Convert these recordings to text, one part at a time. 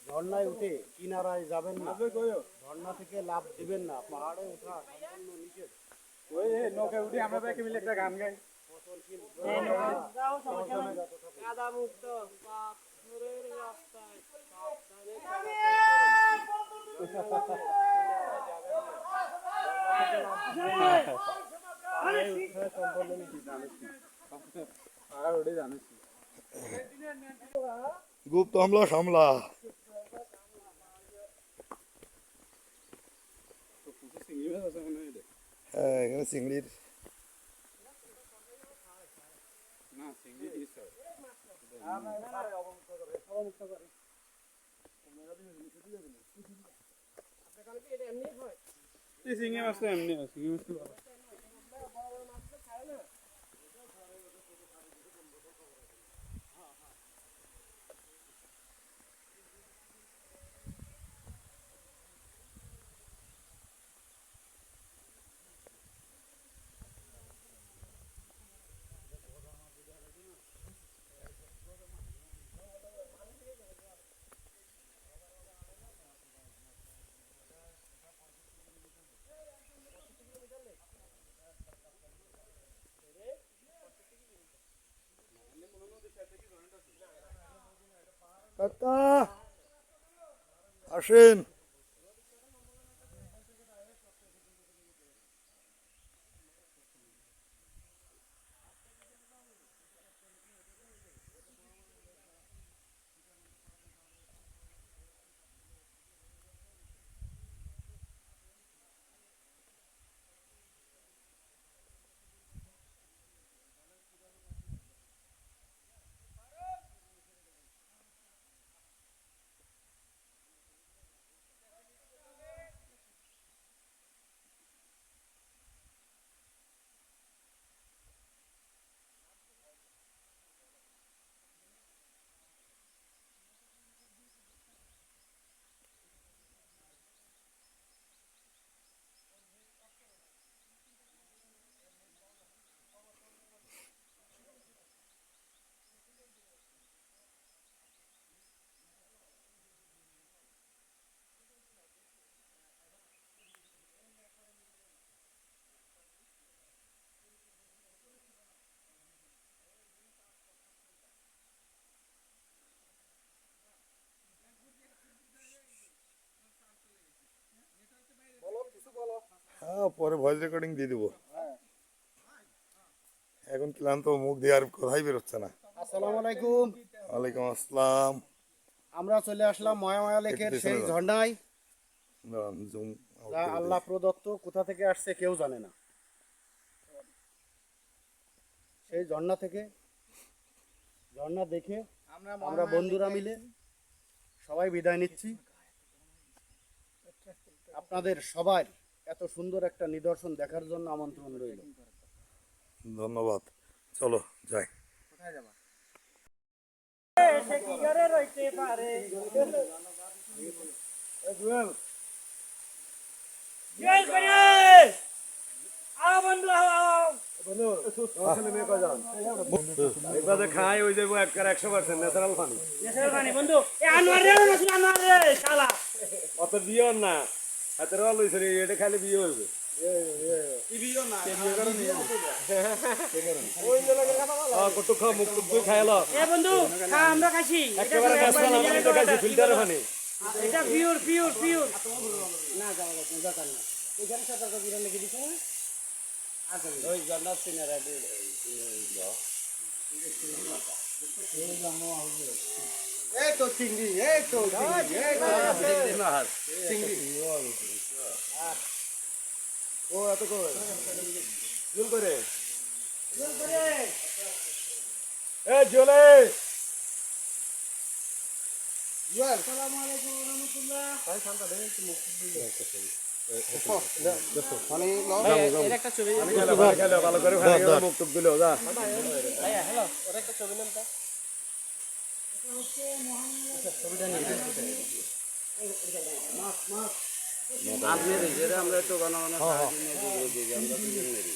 ঝর্ণায় উঠে কিনারায় যাবেন না, ঝর্ণা থেকে লাভ দিবেন না, পাহাড়ে ওঠা সম্পূর্ণ নিষেধ। নৌকা উঠে আমরা ব্যাকে মিলে একটা গান গাই। গুপ্ত হামলা সামলা। হ্যাঁ, এখানে চিংড়ির চিংড়ি মাছ তো এমনি চিংড়ি মাছ কাকা আসেন। হ্যাঁ, পরে ভয়েস রেকর্ডিং দিয়ে দিব। এখন ক্লান্ত, মুখ দিয়ে আর কথাই বেরোচ্ছে না। আসসালামু আলাইকুম। ওয়ালাইকুম আসসালাম। আমরা চলে আসলাম মহামায়া লেকের সেই ঝর্ণায়, যা আল্লাহ প্রদত্ত, কোথা থেকে আসছে কেউ জানে না। সেই ঝর্ণা থেকে ঝর্ণা দেখে আমরা বন্ধুরা মিলে সবাই বিদায় নিচ্ছি। আপনাদের সবার এত সুন্দর একটা নিদর্শন দেখার জন্য আমন্ত্রণ রইল। ধন্যবাদ। চলো যাই। কোথায় যাবা? খাই ওই যাবো 100% ন্যাচারাল পানি। অত বিয়ে না হাতের লইছে এটা খাইলে বিয়ে হইবে। ফিল্টার পানি এটা পিওর পিওর পিওর না যাওয়া দরকার না। এখানে সতর্ক বিধান লিখে দিচ্ছে না। আচ্ছা, ওই ঝর্ণা সিনারা এই তো চিংড়ি, এই তো চিংড়ি। ও এত করে জুল করে এ জলে। আসসালামু আলাইকুম ওয়া রাহমাতুল্লাহ। ভালো করে মুখ টুক দিল যা। ছবিটা নিয়ে আপনার এই যে আমরা একটু গণগণ আমরা দুজনেরই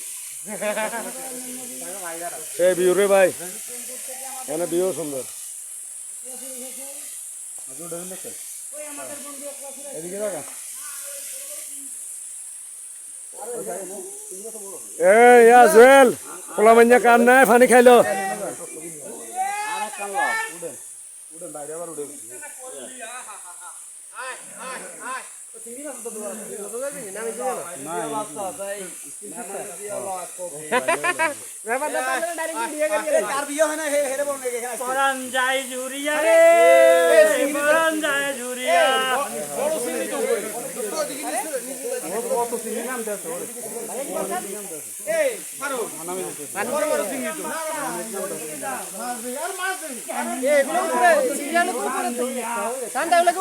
এই ভিউ রে ভাই এখানে ভিউ সুন্দর এই জুয়েল পোলা মাইয়া কাম নাই পানি খাইলো আর এক কানলো উঠেন উঠেন বাইরে আবার উঠে পরান যায় জুরিয়া রে পরান যায় জুরিয়া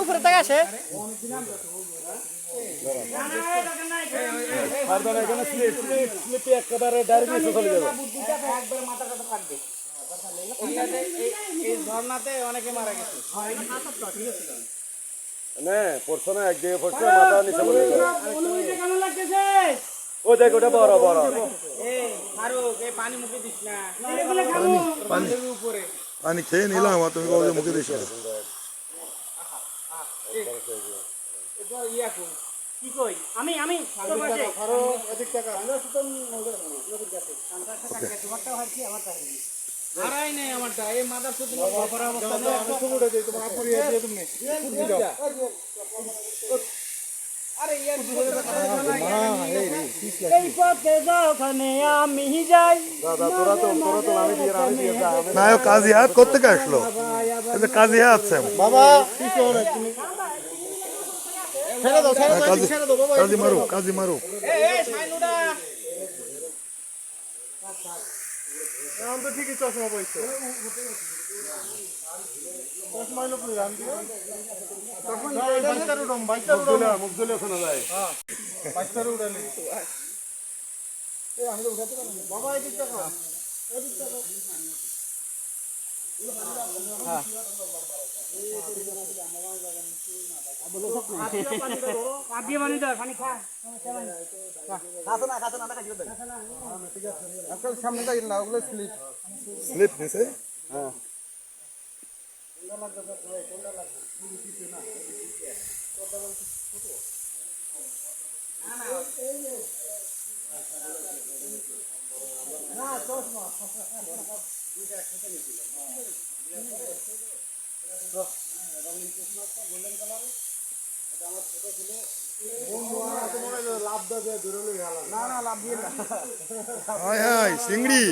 উপরে তাকে আসে এখানে স্লিপে একেবারে ডাইরেক্ট নিচে চলে যাবে এই ঝর্ণাতে অনেকে মারা গেছে না পড়ছে না একদিকে পড়ছে মাথা নিচে পড়ে গেছে অনুভূতি কেমন লাগতেছে ও দেখ ওটা বড় বড় এই ফারুক এই পানি মুখে দিস না এগুলো খাবো উপরে পানি খেয়ে নিলাম আর তুমি কবে মুখে দিস কি কই আমি তোর পাশে ফারুক এদিক টাকা হারাই নেই আমারটা এই মাদার সুদ অপরা অবস্থা না আমি তো উড়ে যাই তোমার আপনি দিয়ে তুমি আরে ইয়ার এই পথে যখন আমি যাই দাদা তোরা তো আমি দিয়ে নায়ক কাজী হাত কোথেকে আসলো এই যে কাজী হাত স্যাম বাবা পিছনে তুমি ছেড়ে দাও বাবা কাজী মারুক এই সাইনুডা আমি তো ঠিকই চশমা পড়ছো চশমা এলো পুরো রাম দিও তখন বাইকটার উড়ম মুখ দিলে শোনা যায় বাইকটার উড়ালি এই আমি তো উঠাতে পারবো না বাবা এদিক টাকা আবিয়ে পানি দাও পানি খা সামনে যাই না ওগুলো স্লিপ স্লিপ নিছে না না লাভ দিয়ে না হায় হায় চিংড়ি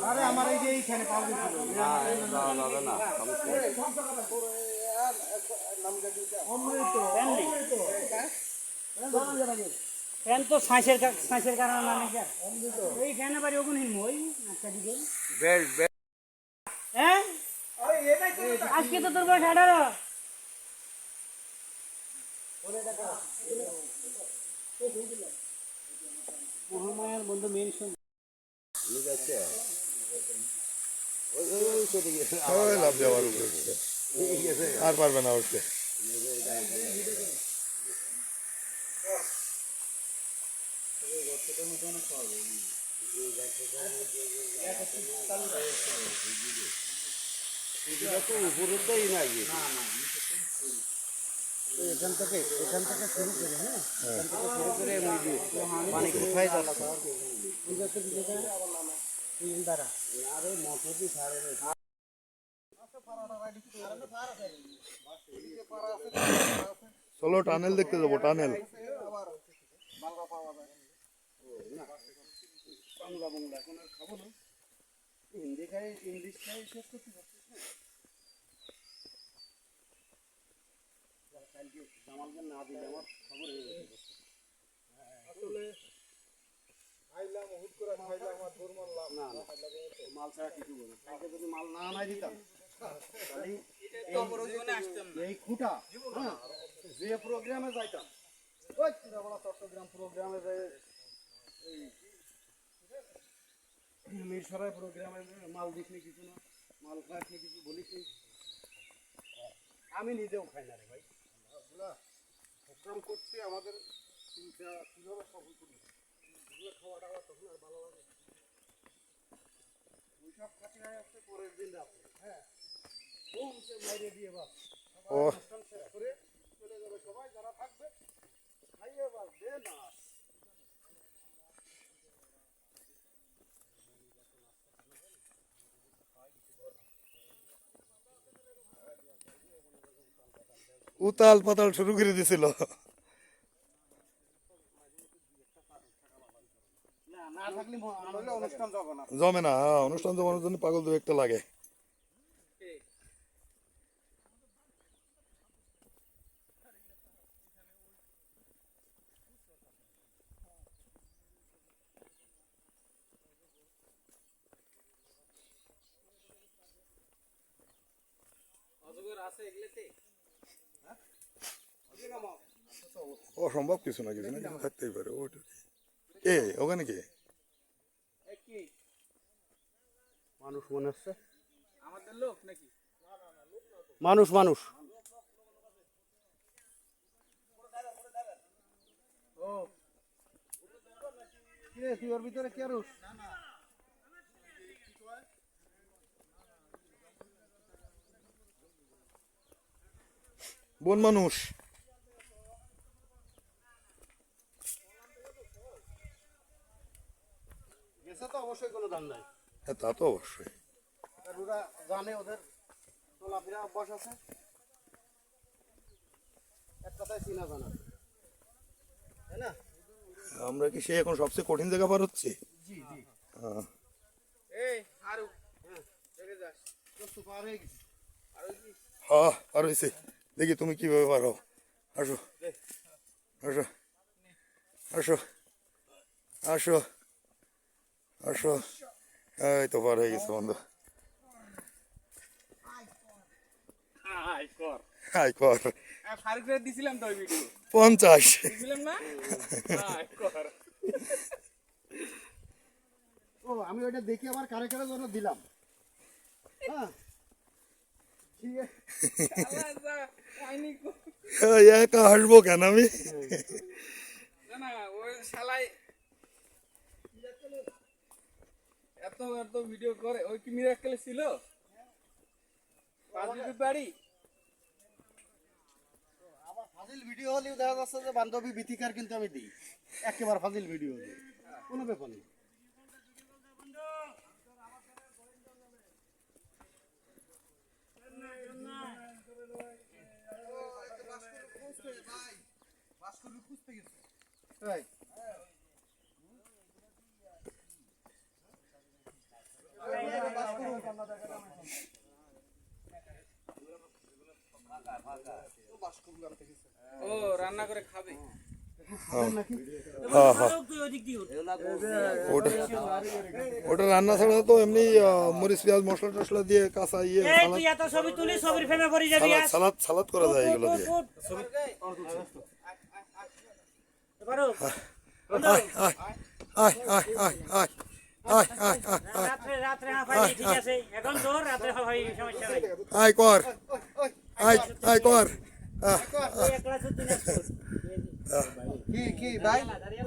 আরে আমার এই যে এইখানে পাও দিছিল ফ্যান তো শ্বাসের কারণে না নাকি এই ফ্যানে বাড়ি ওগুন হিম ওই একটা দিকে হ্যাঁ আজকে তো তোর বয়স 18 মহামায়ার বন্ধু মেন শুন ওই লাভ যাওয়ার উপরে উঠছে। আর পারবে না উঠতে এখান থেকে শুরু করে হ্যাঁ এখান থেকে শুরু করে মানে কোথায় যাচ্ছে এই যাচ্ছে কি জায়গা তিন দ্বারা আরে মোটরটি ছাড়ে রে চলো টানেল দেখতে যাবো টানেল বাংলা বাংলা এখন আর খাবো না হিন্দি খাই ইংলিশ খাই শেষ করতে পারছি কালকে জামালকে না দিলে আমার খবর হয়ে গেছে। না না মাল ছাড়া কিছু বলে কালকে যদি মাল না আনাই দিতাম তাহলে এই খুঁটা হ্যাঁ যে প্রোগ্রামে যাইতাম ওই চিরাবড়া চট্টগ্রাম প্রোগ্রামে যাই এই মিরসরাই প্রোগ্রামে মাল দিসনি কিছু না মাল খাসনি কিছু বলিসনি আমি নিজেও খাই না রে ভাই প্রোগ্রাম করতে আমাদের কীভাবে সফল করি খাওয়াটা তখন আর ভালো লাগে ওইসব খাতে আসছে পরের দিন রাতে হ্যাঁ সে বাইরে দিয়ে বাস ও অনুষ্ঠান শেষ করে চলে যাবে সবাই যারা থাকবে খাইয়ে বাস দে না উতাল পাতাল শুরু করে দিছিল না থাকলে আনলে অনুষ্ঠান যাবে না জমে না অনুষ্ঠান জমানোর জন্য পাগল দু একটা লাগে অসম্ভব কিছু না কিছু না কিছু থাকতেই পারে ওইটা কে ওখানে কে মানুষ মনে হচ্ছে মানুষ মানুষ ও কিরে তুই ওর ভিতরে কে আরুস বন মানুষ গেছে তো অবশ্যই কোনো দাম নাই হ্যাঁ তা তো অবশ্যই আর ওরা জানে ওদের চলাফেরা অভ্যাস আছে এক কথায় চিনা জানা তাই না আমরা কি সে এখন সবচেয়ে কঠিন জায়গা পার হচ্ছি জি জি হ্যাঁ এই আরু হ্যাঁ দেখে যাস তো পার হয়ে গেছি আরু কি হ্যাঁ পার হয়েছে দেখি তুমি কিভাবে পারো আসো আসো আসো আসো আসো এই তো পার হয়ে গেছে বন্ধু হাই কর ফারুক রে দিছিলাম তো ওই ভিডিও 50 দিছিলাম না কর ও আমি ওইটা দেখি আবার কারে কারে জন্য দিলাম হ্যাঁ ঠিক আছে একা হাসবো কেন আমি না ওই শালাই এত এত ভিডিও করে ওই কি মিরাক্কেল ছিল পাঁচবিবি বাড়ি আবার ফাজিল ভিডিও হলেও দেখা যাচ্ছে যে বান্ধবী বিতিকার কিন্তু আমি দিই একেবারে ফাজিল ভিডিও হলে কোনো ব্যাপার নেই এই, ও রান্না করে খাবে হ্যাঁ হ্যাঁ তুই ওদিক দিয়ে উঠ। ওটা ওটা রান্না ছাড়া তো এমনি মরিচ পেঁয়াজ মশলা টসলা দিয়ে কাঁচা ইয়ে এই তুই এত ছবি তুলি ছবির ফ্রেমে পড়ে যাবি সালাদ আজ। সালাদ সালাদ করা যায় এগুলো দিয়ে উঠ। ফারুক, আয় আয় আয় আয় আয় আয় আয় আয় আয় আয় রাত্রে হাঁপাই ঠিক আছে এখন তোর রাত্রে হাঁপাই সমস্যা নাই আয় কর আয় আয় কর তুই একলা শুধু দিন কি কি ভাই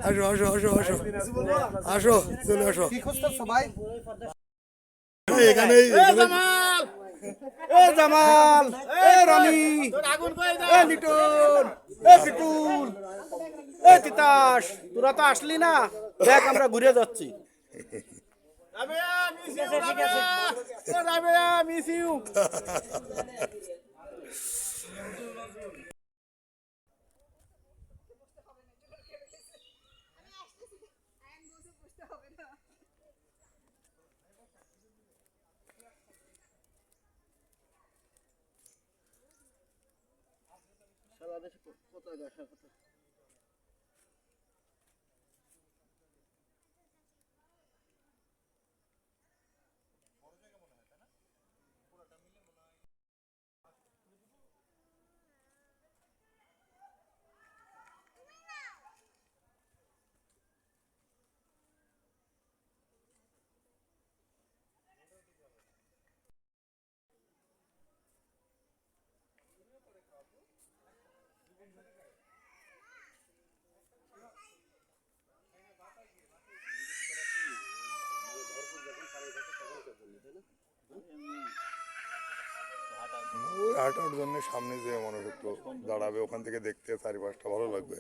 আসো আসো আসো আসো আসো চলে আসো কি খুঁজতেছ ভাই এখানে এ জামাল এ রনি এ লিটন এ পিটুল এ তিতাস তোরা তো আসলি না দেখ আমরা ঘুরে যাচ্ছি ঠিক আছে মিস ইউ সারা দেশে কোথায় দেখা কোথায় ওই হাঁটার জন্য সামনে যে মানুষ একটু দাঁড়াবে ওখান থেকে দেখতে চারিপাশটা ভালো লাগবে।